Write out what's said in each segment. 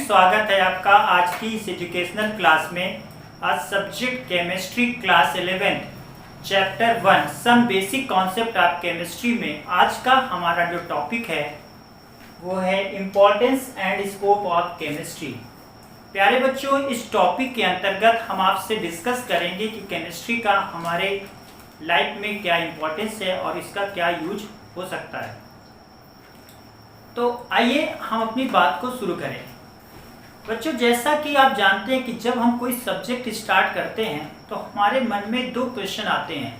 Friends, स्वागत है आपका आज की इस एजुकेशनल क्लास में। आज subject chemistry class 11 chapter 1 some basic concept of chemistry में आज का हमारा जो टॉपिक है वो है importance and scope of chemistry. प्यारे बच्चों, इस टॉपिक के अंतर्गत हम आपसे डिस्कस करेंगे कि केमिस्ट्री का हमारे लाइफ में क्या इम्पोर्टेंस है और इसका क्या यूज हो सकता है। तो आइए हम अपनी बात को शुरू करें। बच्चों, जैसा कि आप जानते हैं कि जब हम कोई सब्जेक्ट स्टार्ट करते हैं तो हमारे मन में दो क्वेश्चन आते हैं।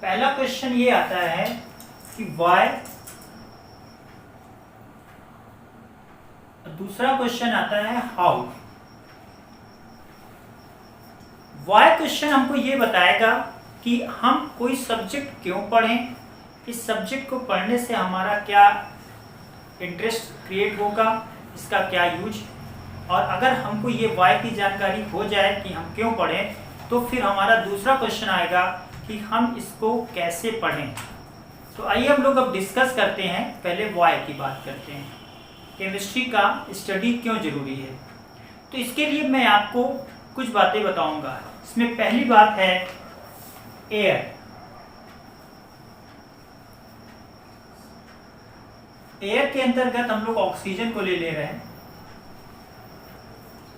पहला क्वेश्चन ये आता है कि व्हाई, दूसरा क्वेश्चन आता है हाउ। व्हाई क्वेश्चन हमको ये बताएगा कि हम कोई सब्जेक्ट क्यों पढ़ें, इस सब्जेक्ट को पढ़ने से हमारा क्या इंटरेस्ट क्रिएट होगा, इसका क्या यूज। और अगर हमको ये वाई की जानकारी हो जाए कि हम क्यों पढ़ें, तो फिर हमारा दूसरा क्वेश्चन आएगा कि हम इसको कैसे पढ़ें। तो आइए हम लोग अब डिस्कस करते हैं। पहले वाई की बात करते हैं, केमिस्ट्री का स्टडी क्यों जरूरी है। तो इसके लिए मैं आपको कुछ बातें बताऊंगा। इसमें पहली बात है एयर। एयर के अंतर्गत हम लोग ऑक्सीजन को ले रहे हैं।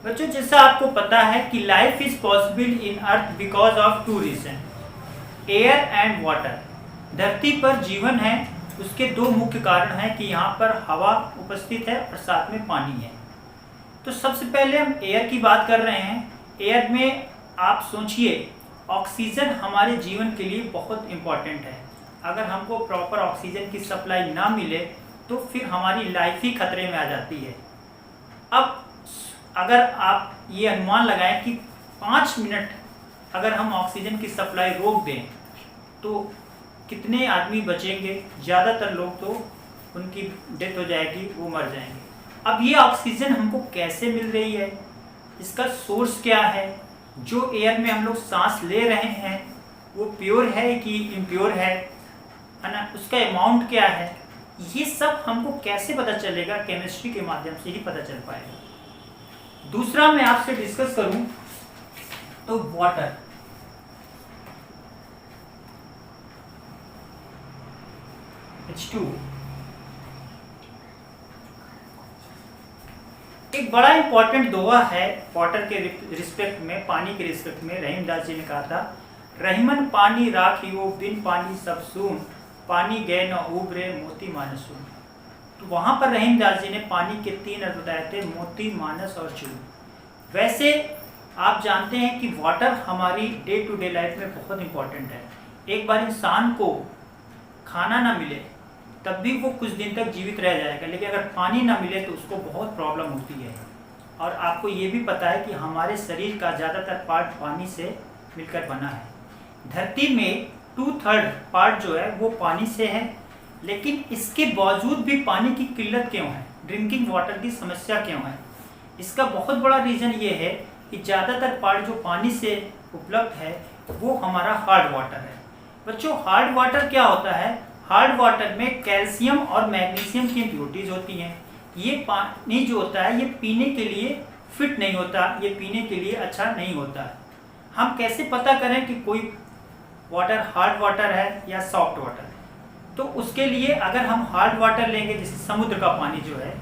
बच्चों, जैसा आपको पता है कि life is possible in earth because of two reason, air and water. धरती पर जीवन है, उसके दो मुख्य कारण हैं कि यहाँ पर हवा उपस्थित है और साथ में पानी है। तो सबसे पहले हम एयर की बात कर रहे हैं। एयर में आप सोचिए, ऑक्सीजन हमारे जीवन के लिए बहुत इम्पॉर्टेंट है। अगर हमको प्रॉपर ऑक्सीजन की सप्लाई ना मिले तो फिर हमारी लाइफ ही खतरे में आ जाती है। अब अगर आप ये अनुमान लगाएं कि 5 मिनट अगर हम ऑक्सीजन की सप्लाई रोक दें तो कितने आदमी बचेंगे। ज़्यादातर लोग तो उनकी डेथ हो जाएगी, वो मर जाएंगे। अब ये ऑक्सीजन हमको कैसे मिल रही है, इसका सोर्स क्या है, जो एयर में हम लोग सांस ले रहे हैं वो प्योर है कि इम्प्योर है ना, उसका अमाउंट क्या है, ये सब हमको कैसे पता चलेगा। केमिस्ट्री के माध्यम से ही पता चल पाएगा। दूसरा मैं आपसे डिस्कस करूं तो वाटर। H2 एक बड़ा इंपॉर्टेंट दोहा है वाटर के रिस्पेक्ट में, पानी के रिस्पेक्ट में। रहीमदास जी ने कहा था, रहीमन पानी राखियो बिन पानी सब सून, पानी गए न उबरे मोती मानस चून। तो वहाँ पर रहीमदास जी ने पानी के 3 अर्थ बताए थे, मोती, मानस और चून। वैसे आप जानते हैं कि वाटर हमारी डे टू डे लाइफ में बहुत इंपॉर्टेंट है। एक बार इंसान को खाना ना मिले तब भी वो कुछ दिन तक जीवित रह जाएगा, लेकिन अगर पानी ना मिले तो उसको बहुत प्रॉब्लम होती है। और आपको ये भी पता है कि हमारे शरीर का ज़्यादातर पार्ट पानी से मिलकर बना है। धरती में 2/3 पार्ट जो है वो पानी से है, लेकिन इसके बावजूद भी पानी की किल्लत क्यों है, ड्रिंकिंग वाटर की समस्या क्यों है। इसका बहुत बड़ा रीज़न ये है कि ज़्यादातर पार्ट जो पानी से उपलब्ध है वो हमारा हार्ड वाटर है। बच्चों, हार्ड वाटर क्या होता है? हार्ड वाटर में कैल्शियम और मैग्नीशियम की इम्प्योरिटीज होती हैं। ये पानी जो होता है ये पीने के लिए फिट नहीं होता, ये पीने के लिए अच्छा नहीं होता है। हम कैसे पता करें कि कोई वाटर हार्ड वाटर है या सॉफ्ट वाटर है? तो उसके लिए अगर हम हार्ड वाटर लेंगे, जैसे समुद्र का पानी जो है,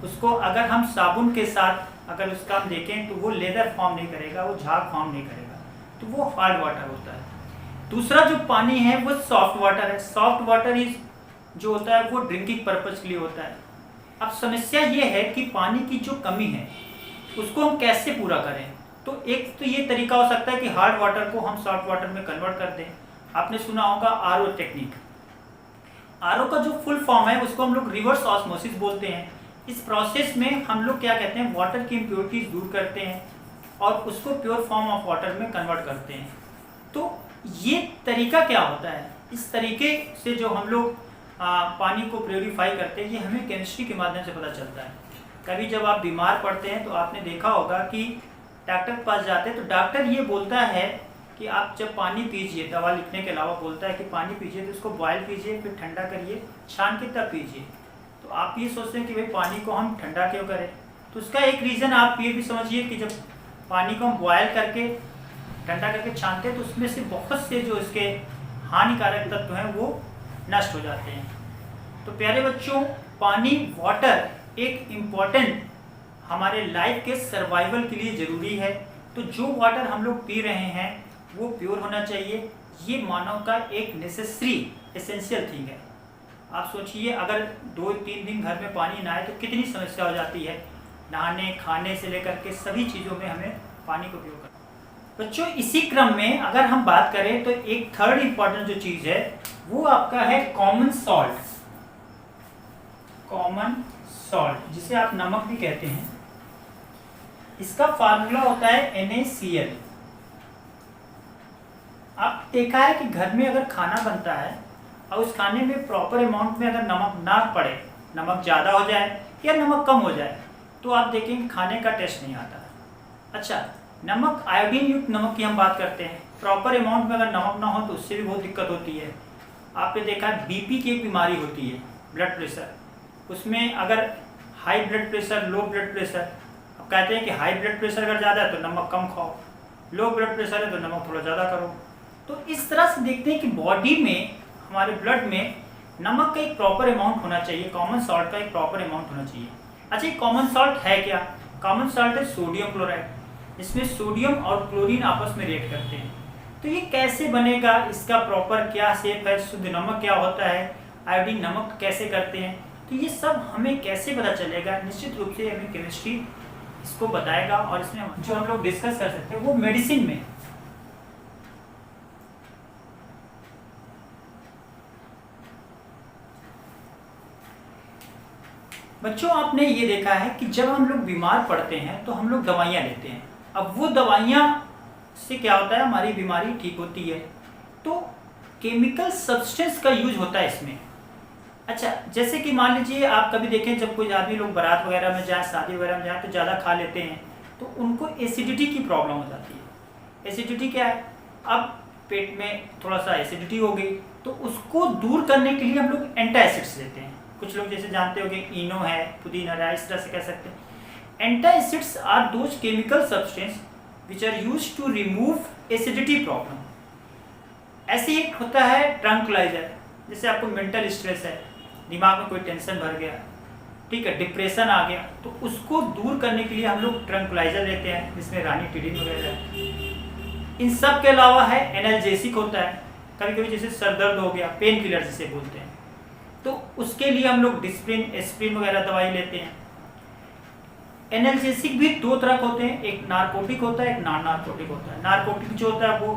उसको अगर हम साबुन के साथ अगर उसका हम देखें तो वो लेदर फॉर्म नहीं करेगा, वो झाग फॉर्म नहीं करेगा, तो वो हार्ड वाटर होता है। दूसरा जो पानी है वो सॉफ्ट वाटर है। सॉफ्ट वाटर इज जो होता है वो ड्रिंकिंग पर्पज के लिए होता है। अब समस्या ये है कि पानी की जो कमी है उसको हम कैसे पूरा करें। तो एक तो ये तरीका हो सकता है कि हार्ड वाटर को हम सॉफ्ट वाटर में कन्वर्ट कर दें। आपने सुना होगा आरओ टेक्निक। आरओ का जो फुल फॉर्म है उसको हम लोग रिवर्स ऑस्मोसिस बोलते हैं। इस प्रोसेस में हम लोग क्या कहते हैं, वाटर की इम्प्योरिटीज दूर करते हैं और उसको प्योर फॉर्म ऑफ वाटर में कन्वर्ट करते हैं। तो ये तरीका क्या होता है, इस तरीके से जो हम लोग पानी को प्योरीफाई करते हैं, ये हमें केमिस्ट्री के माध्यम से पता चलता है। कभी जब आप बीमार पड़ते हैं तो आपने देखा होगा कि डॉक्टर के पास जाते हैं तो डॉक्टर ये बोलता है कि आप जब पानी पीजिए, दवा लिखने के अलावा बोलता है कि पानी पीजिए तो उसको बॉयल कीजिए, फिर ठंडा करिए, छान के तब पीजिए। तो आप ये सोचते हैं कि भाई पानी को हम ठंडा क्यों करें, तो तो उसका एक रीज़न आप ये भी समझिए कि जब पानी को हम बॉयल करके ठंडा करके छानते हैं तो उसमें से बहुत से जो इसके हानिकारक तत्व हैं वो नष्ट हो जाते हैं। तो प्यारे बच्चों, पानी, वाटर एक इम्पॉर्टेंट हमारे लाइफ के सर्वाइवल के लिए ज़रूरी है। तो जो वाटर हम लोग पी रहे हैं वो प्योर होना चाहिए। ये मानव का एक नेसेसरी एसेंशियल थिंग है। आप सोचिए, अगर 2-3 दिन घर में पानी ना आए तो कितनी समस्या हो जाती है। नहाने, खाने से लेकर के सभी चीज़ों में हमें पानी का उपयोग करना। बच्चों, इसी क्रम में अगर हम बात करें तो एक थर्ड इम्पॉर्टेंट जो चीज़ है वो आपका है कॉमन सॉल्ट। कॉमन सॉल्ट जिसे आप नमक भी कहते हैं, इसका फार्मूला होता है NaCl। आप देखा है कि घर में अगर खाना बनता है और उस खाने में प्रॉपर अमाउंट में अगर नमक ना पड़े, नमक ज़्यादा हो जाए या नमक कम हो जाए, तो आप देखेंगे खाने का टेस्ट नहीं आता है। अच्छा, नमक, आयोडीन युक्त नमक की हम बात करते हैं। प्रॉपर अमाउंट में अगर नमक ना हो तो उससे भी बहुत दिक्कत होती है। आपने देखा है BP की एक बीमारी होती है, ब्लड प्रेशर। उसमें अगर high blood pressure, low blood pressure, अब कहते हैं कि हाई ब्लड प्रेशर अगर ज़्यादा है तो नमक कम खाओ, लो ब्लड प्रेशर है तो नमक थोड़ा ज़्यादा करो। तो इस तरह से देखते हैं कि बॉडी में, हमारे ब्लड में नमक का एक प्रॉपर अमाउंट होना चाहिए, कॉमन सॉल्ट का एक प्रॉपर अमाउंट होना चाहिए। अच्छा, ये कॉमन सॉल्ट है क्या? कॉमन सॉल्ट है सोडियम क्लोराइड। इसमें सोडियम और क्लोरीन आपस में रिएक्ट करते हैं। तो ये कैसे बनेगा, इसका प्रॉपर क्या शेप है, शुद्ध नमक क्या होता है, आयोडीन नमक कैसे करते हैं, तो ये सब हमें कैसे पता चलेगा? निश्चित रूप से हमें केमिस्ट्री इसको बताएगा। और इसमें जो हम लोग डिस्कस कर सकते हैं वो मेडिसिन में, बच्चों आपने ये देखा है कि जब हम लोग बीमार पड़ते हैं तो हम लोग दवाइयाँ लेते हैं। अब वो दवाइयाँ से क्या होता है, हमारी बीमारी ठीक होती है। तो केमिकल सब्सटेंस का यूज होता है इसमें। अच्छा, जैसे कि मान लीजिए आप कभी देखें, जब कोई आदमी लोग बारात वगैरह में जाए, शादी वगैरह में जाए, तो ज़्यादा खा लेते हैं तो उनको एसिडिटी की प्रॉब्लम हो जाती है। एसिडिटी क्या है? अब पेट में थोड़ा सा एसिडिटी हो गई तो उसको दूर करने के लिए हम लोग एंटासिड्स लेते हैं। कुछ लोग जैसे जानते हो कि इनो है, पुदीना है, इस तरह से कह सकते हैं। Antacids are those chemical substance which are used to remove acidity problem. ऐसे ही होता है ट्रंकुलाइजर। जैसे आपको मेंटल स्ट्रेस है, दिमाग में कोई टेंशन भर गया, ठीक है, डिप्रेशन आ गया, तो उसको दूर करने के लिए हम लोग ट्रंकुलाइजर लेते हैं, जिसमें रानीटिडिन वगैरह है। इन सब के अलावा है एनाल्जेसिक होता है। कभी कभी जैसे सर दर्द हो गया, पेन किलर जिसे बोलते हैं, तो उसके लिए हम लोग डिस्प्रिन, एस्प्रिन वगैरह दवाई लेते हैं। एनाल्जेसिक भी दो तरह के होते हैं, एक नारकोटिक होता है, एक नॉन नारकोटिक होता है। नारकोटिक जो होता है वो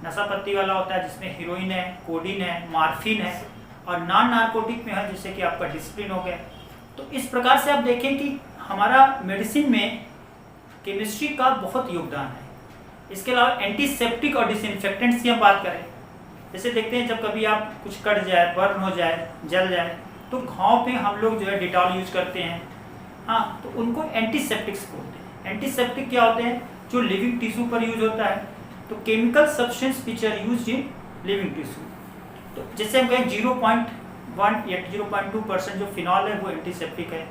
नशा पत्ती वाला होता है, जिसमें हीरोइन है, कोडीन है, मार्फिन है। और नॉन नारकोटिक में है जैसे कि आपका डिस्प्रिन हो गया। तो इस प्रकार से आप देखें कि हमारा मेडिसिन में केमिस्ट्री का बहुत योगदान है। इसके अलावा एंटीसेप्टिक और डिसइंफेक्टेंट्स की हम बात करें, जैसे देखते हैं जब कभी आप कुछ कट जाए, बर्न हो जाए, जल जाए, तो घाव पे हम लोग जो है डिटॉल यूज करते हैं। हाँ, तो उनको एंटीसेप्टिक्स बोलते हैं। एंटीसेप्टिक क्या होते हैं? जो लिविंग टिश्यू पर यूज होता है। तो chemical substance which are used in living tissue. तो जैसे हम कहें 0.1 या 0.2% जो फिनॉल है वो एंटीसेप्टिक है।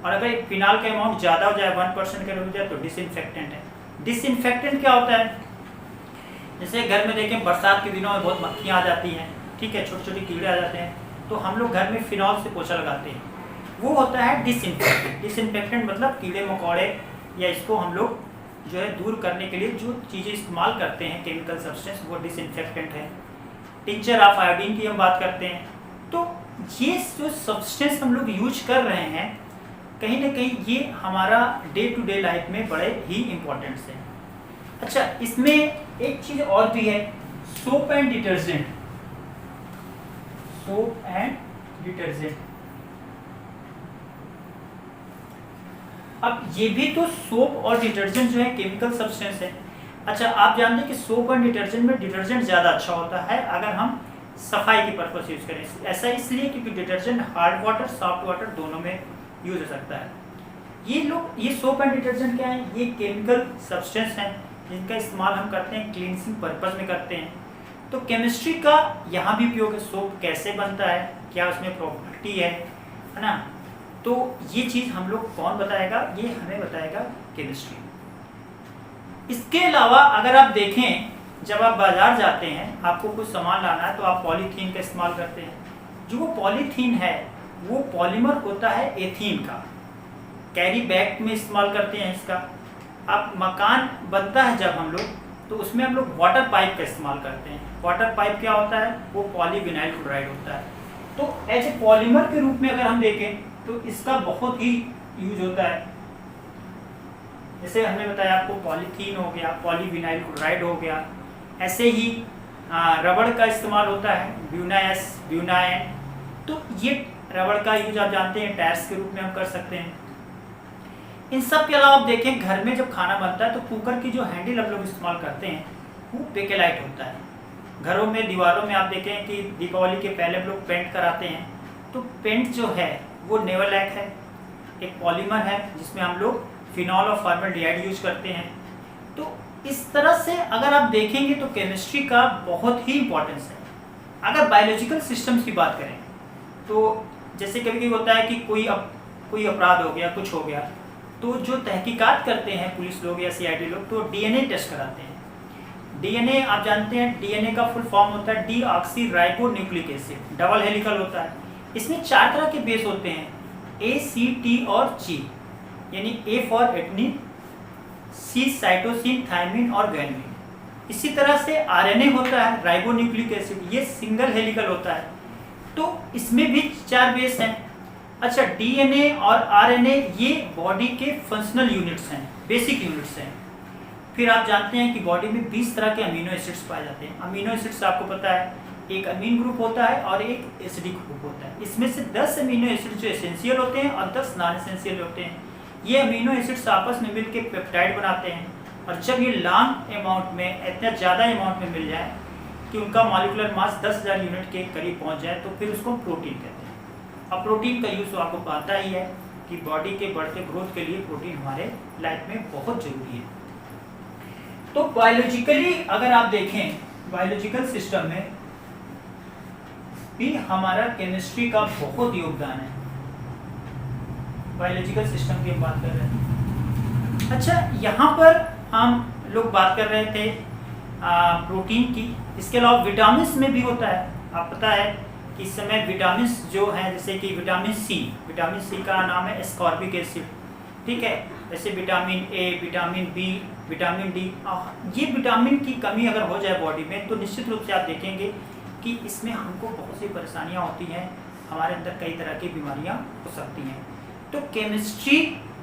और अगर फिनॉल का अमाउंट ज़्यादा हो जाए, 1% का हो जाए, तो डिसइंफेक्टेंट है। डिसइंफेक्टेंट क्या होता है? जैसे घर में देखें बरसात के दिनों में बहुत मक्खियाँ आ जाती हैं, ठीक है, छोटे छोटे कीड़े आ जाते हैं, तो हम लोग घर में फिनॉल से पोछा लगाते हैं, वो होता है डिसइंफेक्टेंट। डिसइंफेक्टेंट मतलब कीड़े मकोड़े या इसको हम लोग जो है दूर करने के लिए जो चीज़ें इस्तेमाल करते हैं केमिकल सब्सटेंस, वो डिसइंफेक्टेंट है। टिंचर ऑफ आयोडीन की हम बात करते हैं। तो ये जो सब्सटेंस हम लोग यूज कर रहे हैं, कहीं ना कहीं ये हमारा डे टू डे लाइफ में बड़े ही इम्पोर्टेंट्स हैं। अच्छा, इसमें एक चीज़ और भी है, soap and detergent. Soap and detergent, अब ये भी तो सोप और डिटर्जेंट जो है केमिकल सब्सटेंस है। अच्छा, आप जानते हैं कि सोप और डिटर्जेंट में डिटर्जेंट ज़्यादा अच्छा होता है अगर हम सफाई के पर्पस यूज़ करें। ऐसा इसलिए क्योंकि detergent hard water, soft water दोनों में यूज हो सकता है। ये सोप एंड डिटर्जेंट क्या है? ये केमिकल सब्सटेंस हैं जिनका इस्तेमाल हम करते हैं, क्लींसिंग पर्पस में करते हैं। तो केमिस्ट्री का यहाँ भी उपयोग है। सोप कैसे बनता है, क्या उसमें प्रॉपर्टी है ना? तो ये चीज़ हम लोग कौन बताएगा, ये हमें बताएगा केमिस्ट्री। इसके अलावा अगर आप देखें, जब आप बाजार जाते हैं, आपको कुछ सामान लाना है तो आप पॉलीथीन का इस्तेमाल करते हैं। जो वो पॉलीथीन है वो पॉलीमर होता है एथीन का, कैरी बैग में इस्तेमाल करते हैं इसका। अब मकान बनता है जब हम लोग, तो उसमें हम लोग वाटर पाइप का इस्तेमाल करते हैं। वाटर पाइप क्या होता है, वो पॉलीविनाइल क्लोराइड होता है। तो एज ए पॉलीमर के रूप में अगर हम देखें तो इसका बहुत ही यूज होता है। जैसे हमने बताया आपको, पॉलीथीन हो गया, पॉलीविनाइल क्लोराइड हो गया, ऐसे ही रबड़ का इस्तेमाल होता है, ब्यूनाएस, ब्यूनाएन। तो ये रबड़ का यूज आप जानते हैं टायर्स के रूप में हम कर सकते हैं। इन सब के अलावा आप देखें, घर में जब खाना बनता है तो कुकर की जो हैंडल हम लोग इस्तेमाल करते हैं वो बेकेलाइट होता है। घरों में दीवारों में आप देखें कि दीपावली के पहले हम लोग पेंट कराते हैं, तो पेंट जो है वो नेवलैक है, एक पॉलीमर है जिसमें हम लोग फिनॉल और फॉर्मल्डिहाइड यूज करते हैं। तो इस तरह से अगर आप देखेंगे तो केमिस्ट्री का बहुत ही इंपॉर्टेंस है। अगर बायोलॉजिकल सिस्टम्स की बात करें तो जैसे कभी कभी होता है कि कोई अपराध हो गया, कुछ हो गया, तो जो तहकीकात करते हैं पुलिस लोग या सीआईडी लोग, तो डीएनए टेस्ट कराते हैं। डीएनए आप जानते हैं, डीएनए का फुल फॉर्म होता है deoxy ribo nucleic acid, double helical होता है। इसमें 4 तरह के बेस होते हैं, ए, सी, टी और जी। यानी A for adenine, C cytosine, thymine और ग्वानिन। इसी तरह से आरएनए होता है राइबो न्यूक्लिक एसिड, ये सिंगल हेलिकल होता है। तो इसमें भी 4 बेस हैं। अच्छा, डीएनए और आरएनए ये बॉडी के फंक्शनल यूनिट्स हैं, बेसिक यूनिट्स हैं। फिर आप जानते हैं कि बॉडी में 20 तरह के अमीनो एसिड्स पाए जाते हैं। अमीनो एसिड्स आपको पता है, एक अमीन ग्रुप होता है और एक एसिडिक ग्रुप होता है। इसमें से 10 अमीनो एसिड जो एसेंशियल होते हैं और 10 नॉन एसेंशियल होते हैं। ये अमीनो एसिड्स आपस में मिलकर पेप्टाइड बनाते हैं, और जब ये लॉन्ग अमाउंट में, इतना ज़्यादा अमाउंट में मिल जाए कि उनका मॉलिक्यूलर मास 10,000 यूनिट के करीब पहुँच जाए, तो फिर उसको प्रोटीन कहते हैं। अब प्रोटीन का यूज़ तो आपको पता ही है कि बॉडी के बढ़ते ग्रोथ के लिए प्रोटीन हमारे लाइफ में बहुत ज़रूरी है। तो बायोलॉजिकली अगर आप देखें, बायोलॉजिकल सिस्टम में भी हमारा केमिस्ट्री का बहुत योगदान है। बायोलॉजिकल सिस्टम की हम बात कर रहे हैं। अच्छा, यहाँ पर हम लोग बात कर रहे थे प्रोटीन की। इसके अलावा विटामिन में भी होता है। आप पता है कि इस समय विटामिन जो हैं, जैसे कि विटामिन सी का नाम है एस्कॉर्बिक एसिड, ठीक है। जैसे vitamin A, vitamin B, vitamin D, ये विटामिन की कमी अगर हो जाए बॉडी में तो निश्चित रूप से आप देखेंगे कि इसमें हमको बहुत सी परेशानियां होती हैं, हमारे अंदर कई तरह की बीमारियां हो सकती हैं। तो केमिस्ट्री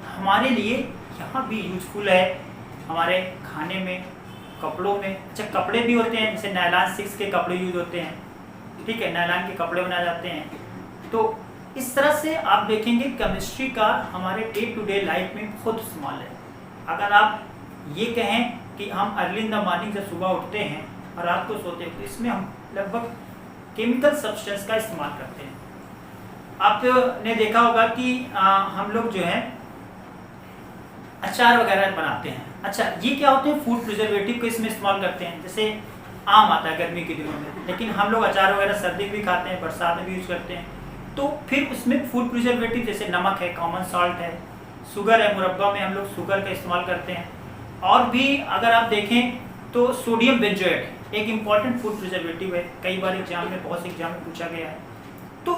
हमारे लिए यहाँ भी यूजफुल है, हमारे खाने में, कपड़ों में। अच्छा, कपड़े भी होते हैं, जैसे नायलॉन 6 के कपड़े यूज होते हैं, ठीक है, नायलॉन के कपड़े बनाए जाते हैं। तो इस तरह से आप देखेंगे केमिस्ट्री का हमारे डे टू डे लाइफ में बहुत इस्तेमाल है। अगर आप ये कहें कि हम अर्ली इन द मॉर्निंग जब सुबह उठते हैं और रात को सोते हैं, तो इसमें हम लगभग केमिकल सब्सटेंस का इस्तेमाल करते हैं। आपने देखा होगा कि हम लोग जो है अचार वगैरह बनाते हैं। अच्छा, ये क्या होते हैं, फूड प्रिजर्वेटिव को इसमें इस्तेमाल करते हैं। जैसे आम आता है गर्मी के दिनों में, लेकिन हम लोग अचार वगैरह सर्दी में भी खाते हैं, बरसात में भी यूज करते हैं। तो फिर उसमें फूड प्रिजर्वेटिव जैसे नमक है, कॉमन सॉल्ट है, शुगर है, मुरब्बा में हम लोग शुगर का इस्तेमाल करते हैं। और भी अगर आप देखें तो सोडियम बेंजोएट एक इम्पॉर्टेंट फूड प्रिजर्वेटिव है, कई बार एग्जाम में, बहुत से एग्जाम में पूछा गया है। तो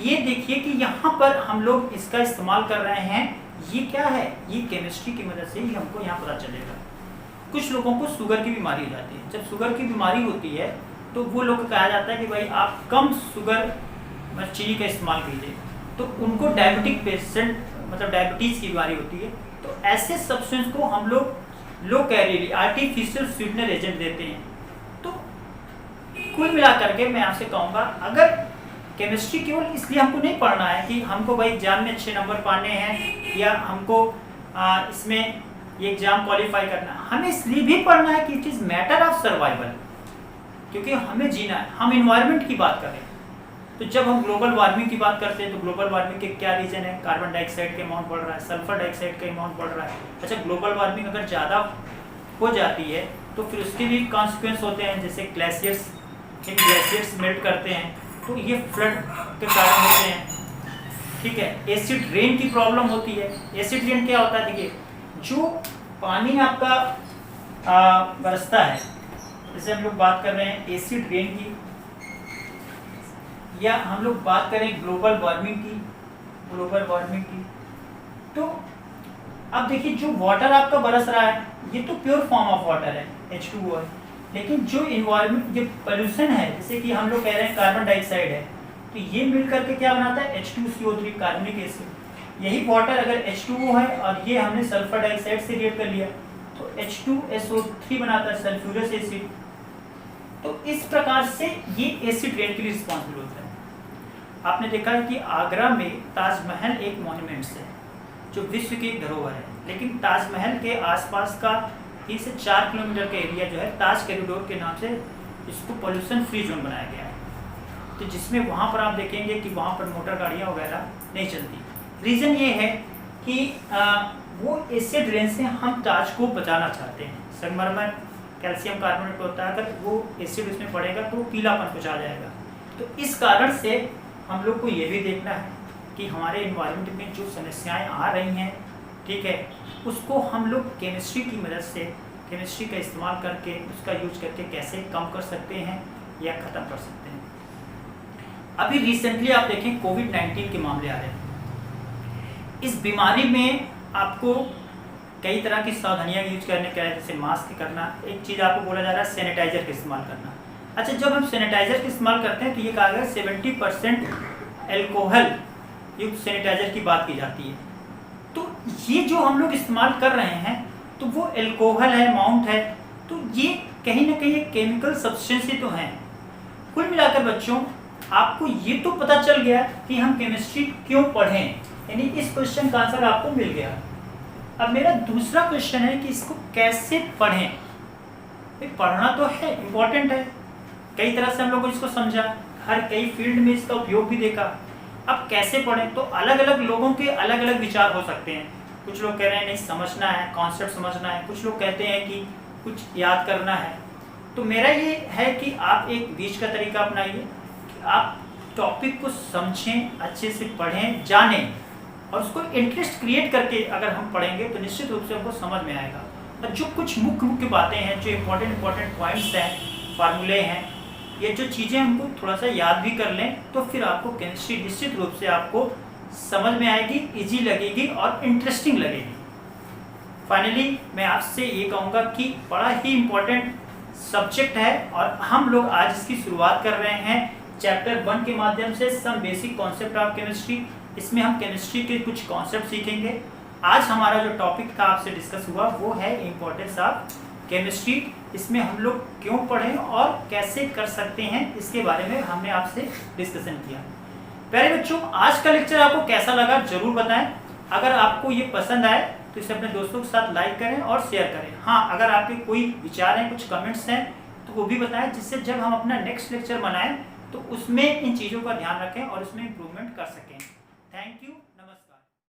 ये देखिए कि यहाँ पर हम लोग इसका इस्तेमाल कर रहे हैं। ये क्या है, ये केमिस्ट्री की मदद से ही हमको यहाँ पता चलेगा। कुछ लोगों को शुगर की बीमारी हो जाती है। जब शुगर की बीमारी होती है तो वो लोग कहा जाता है कि भाई आप कम शुगर चीनी का इस्तेमाल कीजिए, तो उनको डायबिटिक पेशेंट, मतलब डायबिटीज़ की बीमारी होती है। तो ऐसे सब्सटेंस को हम लोग low calorie artificial sweetener agent देते हैं। तो कुल मिला करके मैं आपसे कहूँगा, अगर केमिस्ट्री केवल इसलिए हमको नहीं पढ़ना है कि हमको भाई एग्जाम में अच्छे नंबर पाने हैं या हमको इसमें ये एग्जाम क्वालिफाई करना है, हमें इसलिए भी पढ़ना है कि it is matter of survival, क्योंकि हमें जीना है। हम इन्वायरमेंट की बात करें तो जब हम ग्लोबल वार्मिंग की बात करते हैं तो ग्लोबल वार्मिंग के क्या रीजन है, कार्बन डाइऑक्साइड का अमाउंट बढ़ रहा है, सल्फर डाइऑक्साइड का अमाउंट बढ़ रहा है। अच्छा, ग्लोबल वार्मिंग अगर ज़्यादा हो जाती है तो फिर उसके भी कॉन्सिक्वेंस होते हैं, जैसे ग्लेशियर्स मेल्ट करते हैं, तो ये फ्लड के कारण होते हैं। ठीक है। एसिड रेन की प्रॉब्लम होती है। एसिड रेन क्या होता है, देखिए जो पानी आपका बरसता है, जैसे हम लोग बात कर रहे हैं एसिड रेन की, या हम लोग बात करें ग्लोबल वार्मिंग की, तो अब देखिए जो वाटर आपका बरस रहा है ये तो प्योर फॉर्म ऑफ वाटर है, H2O है, लेकिन जो इन्वायरमेंट, जो पोल्यूशन है, जैसे कि हम लोग कह रहे हैं कार्बन डाइऑक्साइड है, तो ये मिल करके क्या बनाता है, H2CO3 कार्बनिक एसिड। यही वाटर अगर H2O है और ये हमने सल्फर डाइऑक्साइड से रिएक्ट कर लिया तो H2SO3 बनाता है, सल्फ्यूरस एसिड। तो इस प्रकार से ये एसिड रेन के लिए रिस्पॉन्सिबल होता है। आपने देखा है कि आगरा में ताजमहल एक मॉन्यूमेंट्स है जो विश्व की एक धरोहर है, लेकिन ताजमहल के आसपास का 3 से 4 किलोमीटर का एरिया जो है ताज कॉरिडोर के नाम से इसको पोल्यूशन फ्री जोन बनाया गया है। तो जिसमें वहाँ पर आप देखेंगे कि वहाँ पर मोटर गाड़ियाँ वगैरह नहीं चलती। रीज़न ये है कि वो एसिड रेन से हम ताज को बचाना चाहते हैं। संगमरमर कैल्शियम कार्बोनेट होता है, अगर वो एसिड उसमें पड़ेगा तो पीलापन कुछ आ जाएगा। तो इस कारण से हम लोग को ये भी देखना है कि हमारे इन्वायरमेंट में जो समस्याएं आ रही हैं, ठीक है, उसको हम लोग केमिस्ट्री की मदद से, केमिस्ट्री का इस्तेमाल करके, उसका यूज करके कैसे कम कर सकते हैं या ख़त्म कर सकते हैं। अभी रिसेंटली आप देखें कोविड-19 के मामले आ रहे हैं। इस बीमारी में आपको कई तरह की सावधानियाँ यूज करने के, जैसे मास्क करना, एक चीज़ आपको बोला जा रहा है सैनिटाइजर का इस्तेमाल करना। अच्छा, जब हम सैनिटाइजर का इस्तेमाल करते हैं तो ये कहा गया 70% एल्कोहल युक्त सैनिटाइजर की बात की जाती है। तो ये जो हम लोग इस्तेमाल कर रहे हैं तो वो एल्कोहल है, माउंट है, तो ये कहीं ना कहीं एक केमिकल सब्सटेंस ही तो हैं। कुल मिलाकर बच्चों आपको ये तो पता चल गया कि हम केमिस्ट्री क्यों पढ़ें, यानी इस क्वेश्चन का आंसर आपको मिल गया। अब मेरा दूसरा क्वेश्चन है कि इसको कैसे पढ़ें। पढ़ना तो है, इम्पोर्टेंट है, कई तरह से हम लोगों को इसको समझा, हर कई फील्ड में इसका उपयोग भी देखा। अब कैसे पढ़ें, तो अलग अलग लोगों के अलग अलग विचार हो सकते हैं। कुछ लोग कह रहे हैं नहीं समझना है, कॉन्सेप्ट समझना है, कुछ लोग कहते हैं कि कुछ याद करना है। तो मेरा ये है कि आप एक बीच का तरीका अपनाइए कि आप टॉपिक को समझें, अच्छे से पढ़ें, जानें, और उसको इंटरेस्ट क्रिएट करके अगर हम पढ़ेंगे तो निश्चित रूप से हमको समझ में आएगा। और जो कुछ मुख्य बातें हैं, जो इम्पोर्टेंट पॉइंट्स हैं, फार्मूले हैं, ये जो चीज़ें हमको थोड़ा सा याद भी कर लें तो फिर आपको केमिस्ट्री निश्चित रूप से आपको समझ में आएगी, इजी लगेगी और इंटरेस्टिंग लगेगी। फाइनली मैं आपसे ये कहूँगा कि बड़ा ही इम्पोर्टेंट सब्जेक्ट है और हम लोग आज इसकी शुरुआत कर रहे हैं चैप्टर 1 के माध्यम से, some basic concept of chemistry. इसमें हम केमिस्ट्री के कुछ कॉन्सेप्ट सीखेंगे। आज हमारा जो टॉपिक था आपसे डिस्कस हुआ वो है इम्पोर्टेंस ऑफ केमिस्ट्री। इसमें हम लोग क्यों पढ़ें और कैसे कर सकते हैं, इसके बारे में हमने आपसे डिस्कशन किया। प्यारे बच्चों, आज का लेक्चर आपको कैसा लगा जरूर बताएं। अगर आपको ये पसंद आए तो इसे अपने दोस्तों के साथ लाइक करें और शेयर करें। हाँ, अगर आपके कोई विचार हैं, कुछ कमेंट्स हैं तो वो भी बताएं, जिससे जब हम अपना नेक्स्ट लेक्चर बनाएं तो उसमें इन चीज़ों का ध्यान रखें और उसमें इम्प्रूवमेंट कर सकें। Thank you.